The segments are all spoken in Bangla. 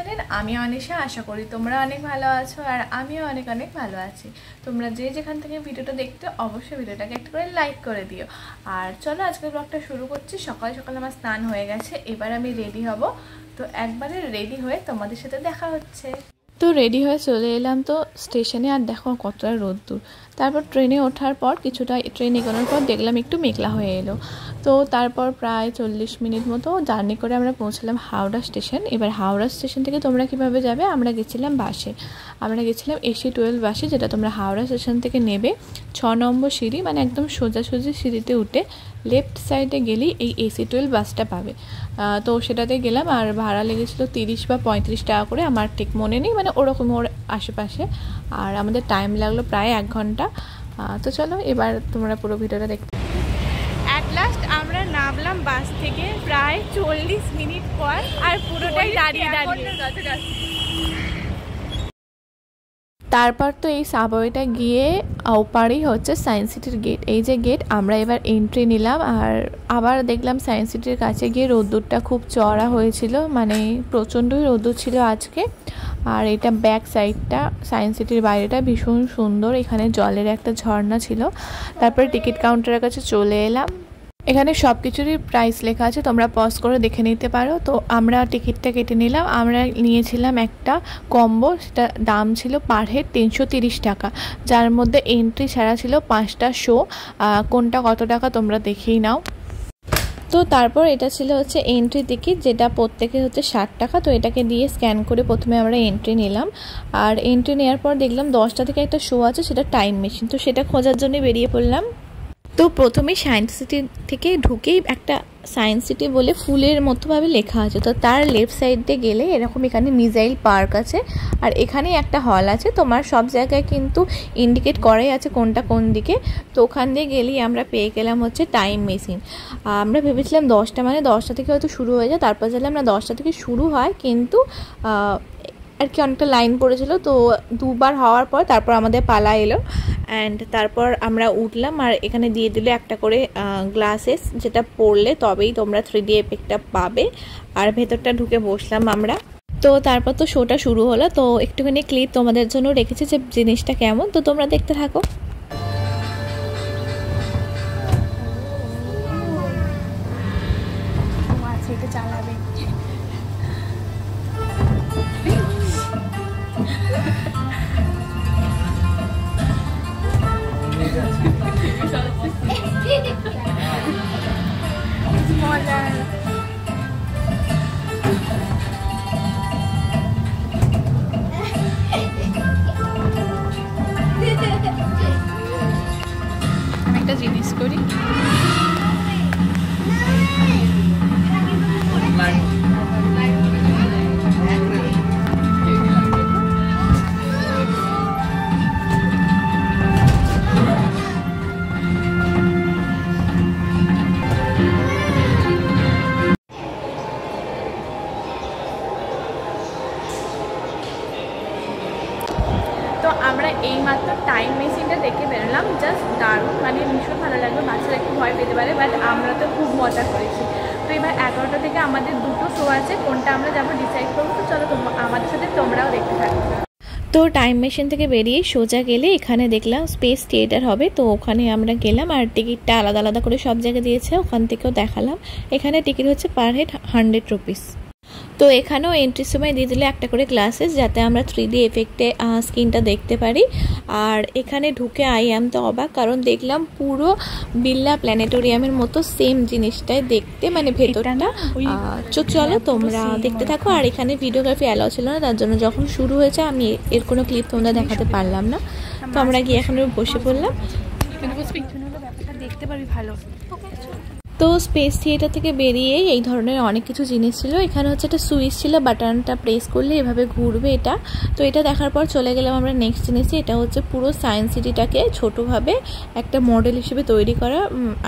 চ্যানেল। আমি অনিশা। আশা করি তোমরা অনেক ভালো আছো আর আমিও অনেক অনেক ভালো আছি। তোমরা যে যেখান থেকে ভিডিওটা দেখতে অবশ্যই ভিডিওটাকে একটা করে লাইক করে দিও। আর চলো আজকের ব্লগটা শুরু করছি। সকাল সকাল আমার স্নান হয়ে গেছে, এবার আমি রেডি হব। তো একবারে রেডি হয়ে তোমাদের সাথে দেখা হচ্ছে। তো রেডি হয়ে চলে এলাম তো স্টেশনে, আর দেখো কতটা রোদ্দুর। তারপর ট্রেনে ওঠার পর কিছুটা ট্রেন এগোনোর পর দেখলাম একটু মেঘলা হয়ে এলো। তো তারপর প্রায় 40 মিনিট মতো জার্নি করে আমরা পৌঁছলাম হাওড়া স্টেশন। এবার হাওড়া স্টেশন থেকে তোমরা কিভাবে যাবে, আমরা গেছিলাম বাসে। আমরা গেছিলাম AC12 বাসে, যেটা তোমরা হাওড়া স্টেশন থেকে নেবে 6 নম্বর সিঁড়ি, মানে একদম সোজাসুজি সিঁড়িতে উঠে লেফট সাইডে গেলেই এই AC12 বাসটা পাবে। তো সেটাতে গেলাম, আর ভাড়া লেগেছিলো 30 বা 35 টাকা করে, আমার ঠিক মনে নেই, মানে ওরকম ওর আশেপাশে। আর আমাদের টাইম লাগলো প্রায় 1 ঘন্টা। তো চলো এবার তোমরা পুরো ভিডিওটা দেখতে। অ্যাট লাস্ট আমরা নামলাম বাস থেকে প্রায় 40 মিনিট পর, আর পুরোটাই দাঁড়িয়ে দাঁড়িয়ে। তারপর তো এই সাবওয়েটা গিয়ে ওপারেই হচ্ছে সায়েন্স সিটির গেট। এই যে গেট, আমরা এবার এন্ট্রি নিলাম। আর আবার দেখলাম সায়েন্স সিটির কাছে গিয়ে রোদ্দুরটা খুব চড়া হয়েছিল, মানে প্রচণ্ডই রোদ্দুর ছিল আজকে। আর এটা ব্যাক সাইডটা, সায়েন্স সিটির বাইরেটা ভীষণ সুন্দর। এখানে জলের একটা ঝর্ণা ছিল। তারপরে টিকিট কাউন্টারের কাছে চলে এলাম। এখানে সব কিছুরই প্রাইস লেখা আছে, তোমরা পজ করে দেখে নিতে পারো। তো আমরা টিকিটটা কেটে নিলাম। আমরা নিয়েছিলাম একটা কম্বো, সেটা দাম ছিল পার হেড 330 টাকা, যার মধ্যে এন্ট্রি ছাড়া ছিল 5টা শো। কোনটা কত টাকা তোমরা দেখেই নাও। তো তারপর এটা ছিল হচ্ছে এন্ট্রি টিকিট, যেটা প্রত্যেকে হচ্ছে 60 টাকা। তো এটাকে দিয়ে স্ক্যান করে প্রথমে আমরা এন্ট্রি নিলাম। আর এন্ট্রি নেওয়ার পর দেখলাম 10টা থেকে একটা শো আছে, সেটা টাইম মেশিন। তো সেটা খোঁজার জন্য বেরিয়ে পড়লাম। তো প্রথমেই সায়েন্স সিটি থেকে ঢুকেই একটা সায়েন্স সিটি বলে ফুলের মতোভাবে লেখা আছে। তো তার লেফট সাইডে গেলে এরকম এখানে মিসাইল পার্ক আছে, আর এখানে একটা হল আছে। তোমার সব জায়গায় কিন্তু ইন্ডিকেট করাই আছে কোনটা কোন দিকে। তো ওখান দিয়ে গেলেই আমরা পেয়ে গেলাম হচ্ছে টাইম মেশিন। আমরা ভেবেছিলাম 10টা, মানে 10টা থেকে হয়তো শুরু হয়ে যায়। তারপর জানলাম না, 10টা থেকে শুরু হয়, কিন্তু আর কি অনেকটা লাইন পড়েছিল। তো দুবার হওয়ার পর তারপর আমাদের পালা এলো, অ্যান্ড তারপর আমরা উঠলাম। আর এখানে দিয়ে দিল একটা করে গ্লাসেস, যেটা পড়লে তবেই তোমরা 3D এফেক্টটা পাবে। আর ভেতরটা ঢুকে বসলাম আমরা। তো তারপর তো শোটা শুরু হলো। তো একটুখানি ক্লিপ তোমাদের জন্য রেখেছি যে জিনিসটা কেমন, তো তোমরা দেখতে থাকো। আচ্ছা, এটা চালাবে। আমি একটা জিনিস করি, তো আমরা এইমাত্র টাইম মেশিনটা দেখে বেরোলাম। জাস্ট দারুণ, মানে ভীষণ ভালো লাগলো। বাচ্চারা একটু ভয় পেতে পারে, বাট আমরা তো খুব মজা করেছি। তো এবার 11টা থেকে আমাদের 2টো শো আছে, কোনটা আমরা যাবো ডিসাইড করবো। তো চলো আমাদের সাথে তোমরাও দেখতে থাকো। তো টাইম মেশিন থেকে বেরিয়ে সোজা গেলে এখানে দেখলাম স্পেস থিয়েটার হবে। তো ওখানে আমরা গেলাম, আর টিকিটটা আলাদা আলাদা করে সব জায়গায় দিয়েছে, ওখান থেকেও দেখালাম। এখানে টিকিট হচ্ছে পার হেড 100 রুপিস। তো এখানেও এন্ট্রির সময় দিয়ে দিলে একটা করে গ্লাসেস, যাতে আমরা 3D এফেক্টে স্ক্রিনটা দেখতে পারি। আর এখানে ঢুকে আম তো অবাক, কারণ দেখলাম পুরো বিড়লা প্ল্যানেটোরিয়ামের মতো সেম জিনিসটাই দেখতে, মানে ভেতরটা। চলো তোমরা দেখতে থাকো। আর এখানে ভিডিওগ্রাফি অ্যালাউ ছিল না, তার জন্য যখন শুরু হয়েছে আমি এর কোনো ক্লিপ তোমরা দেখাতে পারলাম না। তো আমরা গিয়ে এখন বসে পড়লাম, ব্যাপারটা দেখতে পারবি ভালো। তো স্পেস থিয়েটার থেকে বেরিয়ে এই ধরনের অনেক কিছু জিনিস ছিল। এখানে হচ্ছে একটা সুইচ ছিল, বাটনটা প্রেস করলে এভাবে ঘুরবে এটা। তো এটা দেখার পর চলে গেলাম আমরা নেক্সট জিনিসে। এটা হচ্ছে পুরো সায়েন্স সিটিটাকে ছোটোভাবে একটা মডেল হিসেবে তৈরি করা।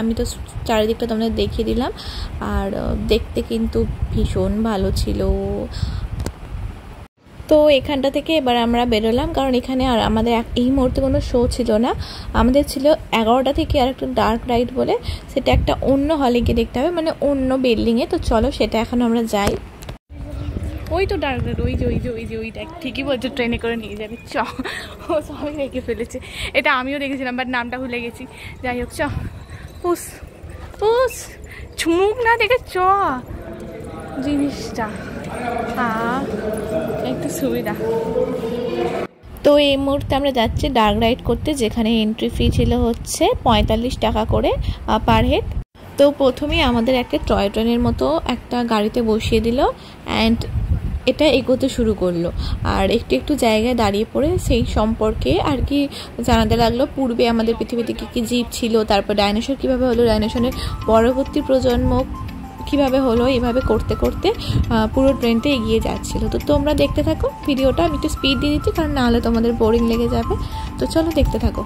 আমি তো চারিদিকটা তোমাদের দেখিয়ে দিলাম, আর দেখতে কিন্তু ভীষণ ভালো ছিল। তো এখানটা থেকে এবার আমরা বেরোলাম, কারণ এখানে আর আমাদের এই মুহূর্তে কোনো শো ছিল না। আমাদের ছিল 11টা থেকে আর একটা ডার্ক রাইড বলে, সেটা একটা অন্য হলে গিয়ে দেখতে হবে, মানে অন্য বিল্ডিংয়ে। তো চলো সেটা এখন আমরা যাই। ও ওই তো ডার্ক রোড, ওইটা ঠিকই বলছো, ট্রেনে করে নিয়ে যাবে। চ, ও সবাই রেখে ফেলেছে, এটা আমিও দেখেছিলাম বাট নামটা ভুলে গেছি। যাই হোক চ, পুস পুস ঝুমুক না দেখে চ জিনিসটা, হ্যাঁ একটু সুবিধা। তো এই মুহূর্তে আমরা যাচ্ছি ডার্ক রাইড করতে, যেখানে এন্ট্রি ফি ছিল হচ্ছে 45 টাকা করে পার হেড। তো প্রথমেই আমাদের একটা টয় ট্রেনের মতো একটা গাড়িতে বসিয়ে দিল অ্যান্ড এটা এগোতে শুরু করলো। আর একটু একটু জায়গায় দাঁড়িয়ে পড়ে সেই সম্পর্কে আর কি জানাতে লাগলো। পূর্বে আমাদের পৃথিবীতে কী কী জীব ছিল, তারপর ডাইনোসর কীভাবে হলো, ডাইনোসরের পরবর্তী প্রজন্ম কীভাবে হলো, এভাবে করতে করতে পুরো ট্রেনটা এগিয়ে যাচ্ছিলো। তো তোমরা দেখতে থাকো ভিডিওটা, আমি একটু স্পিড দিয়ে দিচ্ছি কারণ নাহলে তোমাদের বোরিং লেগে যাবে। তো চলো দেখতে থাকো।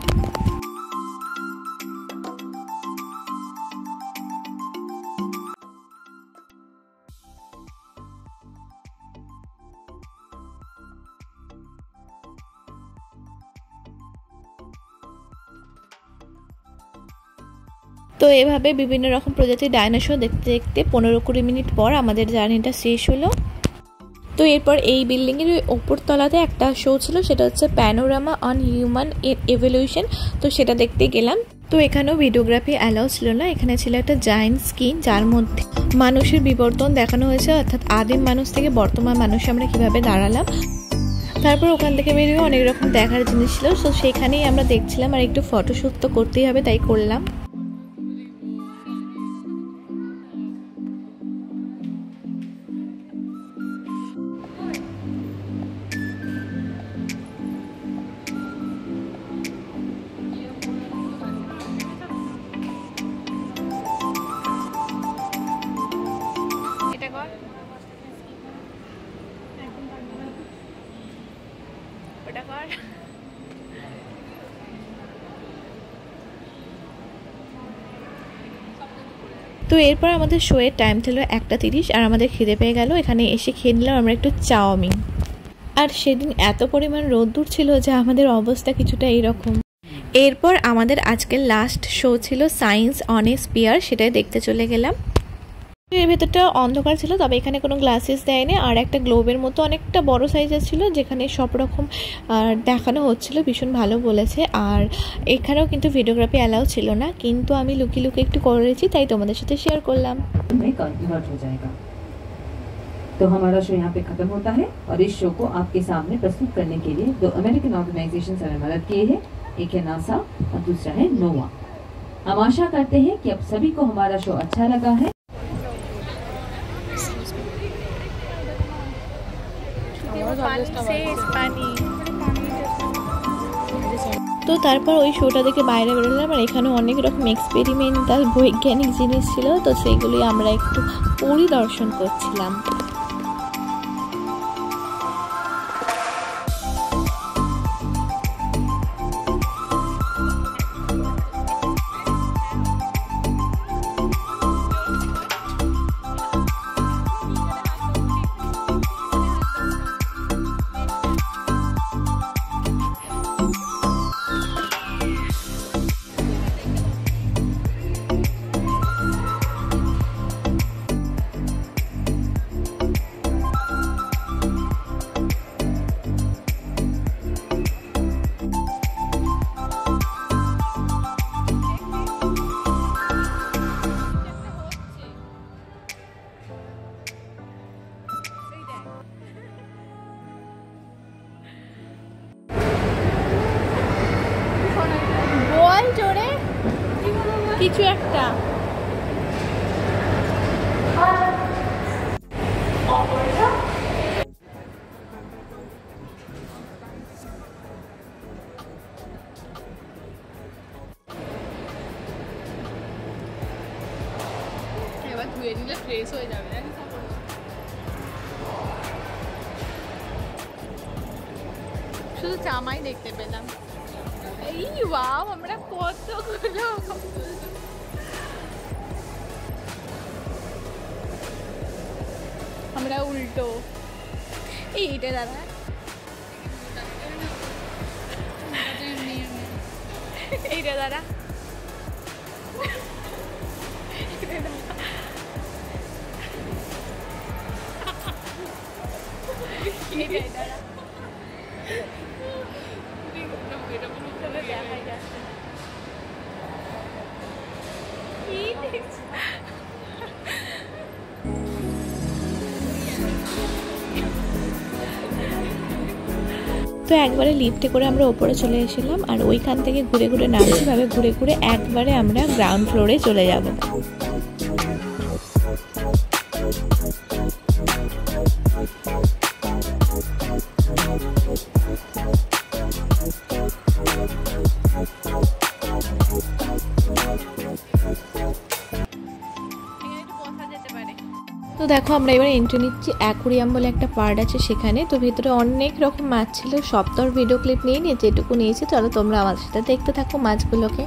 তো এভাবে বিভিন্ন রকম প্রজাতির ডাইনোসর দেখতে দেখতে 15-20 মিনিট পর আমাদের জার্নিটা শেষ হলো। তো এরপর এই বিল্ডিংয়ের ওপর তলাতে একটা শো ছিল, সেটা হচ্ছে প্যানোরামা অন হিউম্যান এভলিউশন। তো সেটা দেখতে গেলাম। তো এখানেও ভিডিওগ্রাফি অ্যালাউ ছিল না, এখানে ছিল একটা জায়ান্ট স্ক্রিন যার মধ্যে মানুষের বিবর্তন দেখানো হয়েছে, অর্থাৎ আদিম মানুষ থেকে বর্তমান মানুষ আমরা কিভাবে দাঁড়ালাম। তারপর ওখান থেকে বেরিয়ে অনেক রকম দেখার জিনিস ছিল, তো সেখানেই আমরা দেখছিলাম। আর একটু ফটোশ্যুট তো করতেই হবে, তাই করলাম। তো এরপর আমাদের শোয়ের টাইম ছিল 1:30 আর আমাদের খিদে পেয়ে গেল। এখানে এসে খেয়ে নিলাম আমরা একটু চাউমিন। আর সেদিন এত পরিমাণ রোদ্দুর ছিল যে আমাদের অবস্থা কিছুটা এইরকম। এরপর আমাদের আজকের লাস্ট শো ছিল সায়েন্স অন এ স্পিয়ার, সেটাই দেখতে চলে গেলাম। এর ভেতরটা অন্ধকার ছিল, তবে এখানে কোনো গ্লাসেস দেয়নি। আর একটা গ্লোবের মতো অনেকটা বড় সাইজের ছিল, যেখানে সব রকম দেখানো হচ্ছিল, ভীষণ ভালো বলেছে। আর এখানেও কিন্তু ভিডিওগ্রাফি অ্যালাউ ছিল না, কিন্তু আমি লুকিয়ে লুকিয়ে একটু করেছি, তাই তোমাদের সাথে শেয়ার করলাম। तो हमारा शो यहाँ पे खत्म होता है और इस शो को आपके सामने प्रस्तुत करने के लिए 2 अमेरिकन ऑर्गेनाइजेशन हमें मदद किए हैं, एक है नासा और दूसरा है नोवा। हम आशा करते हैं कि अब सभी को हमारा शो अच्छा लगा है। তো তারপর ওই শোটা দেখে বাইরে বেরোলাম। আর এখানে অনেক রকম এক্সপেরিমেন্টাল বৈজ্ঞানিক জিনিস ছিল, তো সেইগুলি আমরা একটু পরিদর্শন করছিলাম। কিছু একটা এবার ধুয়ে নিলে ফ্রেশ হয়ে যাবে। শুধু জামাই দেখতে পেলাম। এই ওয়াও, আমরা কতগুলো আমরা উল্টো এইটা দাদা এইটা দাদা তো একবারে লিফটে করে আমরা ওপরে চলে এসেছিলাম আর ওইখান থেকে ঘুরে ঘুরে নামছি ভাবে ঘুরে ঘুরে একবারে আমরা গ্রাউন্ড ফ্লোরে চলে যাব। তো দেখো আমরা এবার এন্ট্রি নিচ্ছি অ্যাকুরিয়াম বলে একটা পার্ট আছে সেখানে। তো ভিতরে অনেক রকম মাছ ছিল, সপ্তাহ ভিডিও ক্লিপ নিয়ে নিয়ে যেটুকু নিয়েছি। চলো তোমরা আমাদের সাথে দেখতে থাকো মাছগুলোকে।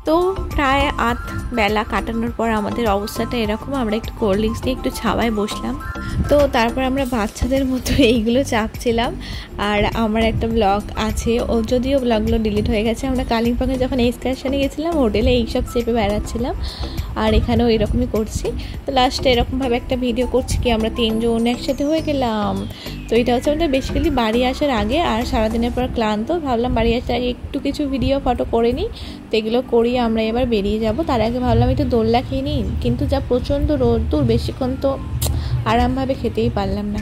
তো প্রায় আধ বেলা কাটানোর পর আমাদের অবস্থাটা এরকম, আমরা একটু কোল্ড ড্রিঙ্কস দিয়ে একটু ছাওয়ায় বসলাম। তো তারপর আমরা বাচ্চাদের মতো এইগুলো চাপছিলাম। আর আমার একটা ব্লগ আছে, ও যদিও ব্লগগুলো ডিলিট হয়ে গেছে। আমরা কালিম্পংয়ে যখন এক্সকারশনে গেছিলাম হোটেলে এইসব চেপে বেড়াচ্ছিলাম, আর এখানেও এরকমই করছি। তো লাস্টে এরকমভাবে একটা ভিডিও করছি কি আমরা 3 জন একসাথে হয়ে গেলাম। তো এটা হচ্ছে আমাদের বেসিক্যালি বাড়ি আসার আগে, আর সারাদিনের পর ক্লান্ত, ভাবলাম বাড়ি আসার আগে একটু কিছু ভিডিও ফটো করে নিই। তো এগুলো করিয়ে আমরা এবার বেরিয়ে যাব। তার আগে ভাবলাম একটু দোলনা খেয়ে নিই, কিন্তু যা প্রচণ্ড রোদ্দুর, বেশিক্ষণ তো আরামভাবে খেতেই পারলাম না।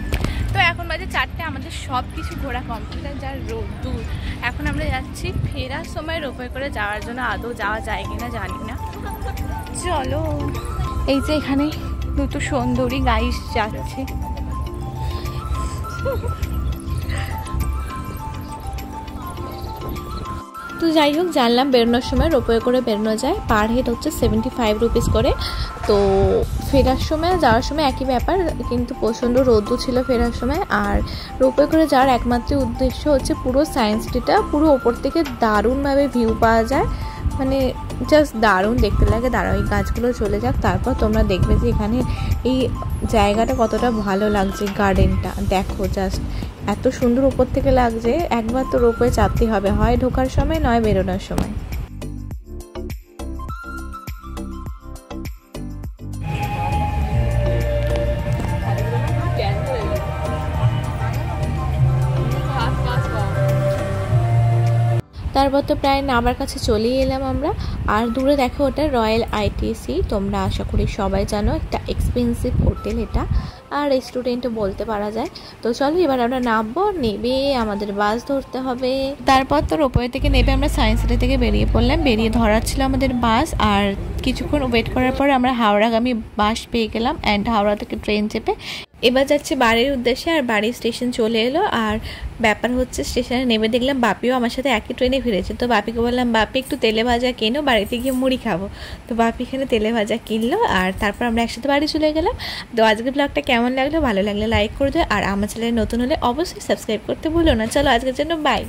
তো এখন বাজে 4টে, আমাদের সব কিছু ঘোরা কমপ্লিট, আর যা রোদ্দুর। এখন আমরা যাচ্ছি ফেরার সময় রোপওয়ে করে যাওয়ার জন্য, আদৌ যাওয়া যায় কিনা জানি না। চলো, এই যে এখানে দুটো সুন্দরী গাইস যাচ্ছে। তো যাই হোক, জানলাম বেরোনোর সময় রোপওয়ে করে বেরোনো যায়, পার হেড হচ্ছে 75 রুপিস করে। তো ফেরার সময় যাওয়ার সময় একই ব্যাপার, কিন্তু প্রচণ্ড রোদ্দুর ছিল ফেরার সময়। আর রোপওয়ে করে যাওয়ার একমাত্র উদ্দেশ্য হচ্ছে পুরো সায়েন্স সিটিটা পুরো ওপর থেকে দারুণভাবে ভিউ পাওয়া যায়, মানে জাস্ট দারুণ দেখতে লাগে। দাঁড়াও এই গাছগুলো চলে যাক, তারপর তোমরা দেখবে যে এখানে এই জায়গাটা কতটা ভালো লাগছে। গার্ডেনটা দেখো, জাস্ট এত সুন্দর উপর থেকে লাগছে। একবার তো রোপওয়ে চাপতে হবে, হয় ঢোকার সময় নয় বেরোনোর সময়। তারপর তো প্রায় নামার কাছে চলেই এলাম আমরা। আর দূরে দেখো ওটা রয়্যাল আইটিসি, তোমরা আশা করি সবাই জানো, একটা এক্সপেন্সিভ হোটেল এটা, আর রেস্টুরেন্টও বলতে পারা যায়। তো চলো এবার আমরা নামবো, নেবে আমাদের বাস ধরতে হবে। তারপর তো রোপওয়ে থেকে নেবে আমরা সায়েন্স সিটি থেকে বেরিয়ে পড়লাম। বেরিয়ে ধরার ছিল আমাদের বাস, আর কিছুক্ষণ ওয়েট করার পর আমরা হাওড়াগামী বাস পেয়ে গেলাম। অ্যান্ড হাওড়া থেকে ট্রেন চেপে এবার যাচ্ছে বাড়ির উদ্দেশ্যে। আর বাড়ির স্টেশন চলে এলো। আর ব্যাপার হচ্ছে স্টেশনে নেমে দেখলাম বাপিও আমার সাথে একই ট্রেনে ফিরেছে। তো বাপিকে বললাম, বাপি একটু তেলে ভাজা কেনো, বাড়িতে গিয়ে মুড়ি খাবো। তো বাপি এখানে তেলে ভাজা কিনলো, আর তারপর আমরা একসাথে বাড়ি চলে গেলাম। তো আজকের ব্লগটা কেমন লাগলো, ভালো লাগলে লাইক করে দিও, আর আমার চ্যানেলে নতুন হলে অবশ্যই সাবস্ক্রাইব করতে ভুলো না। চলো আজকের জন্য বাই।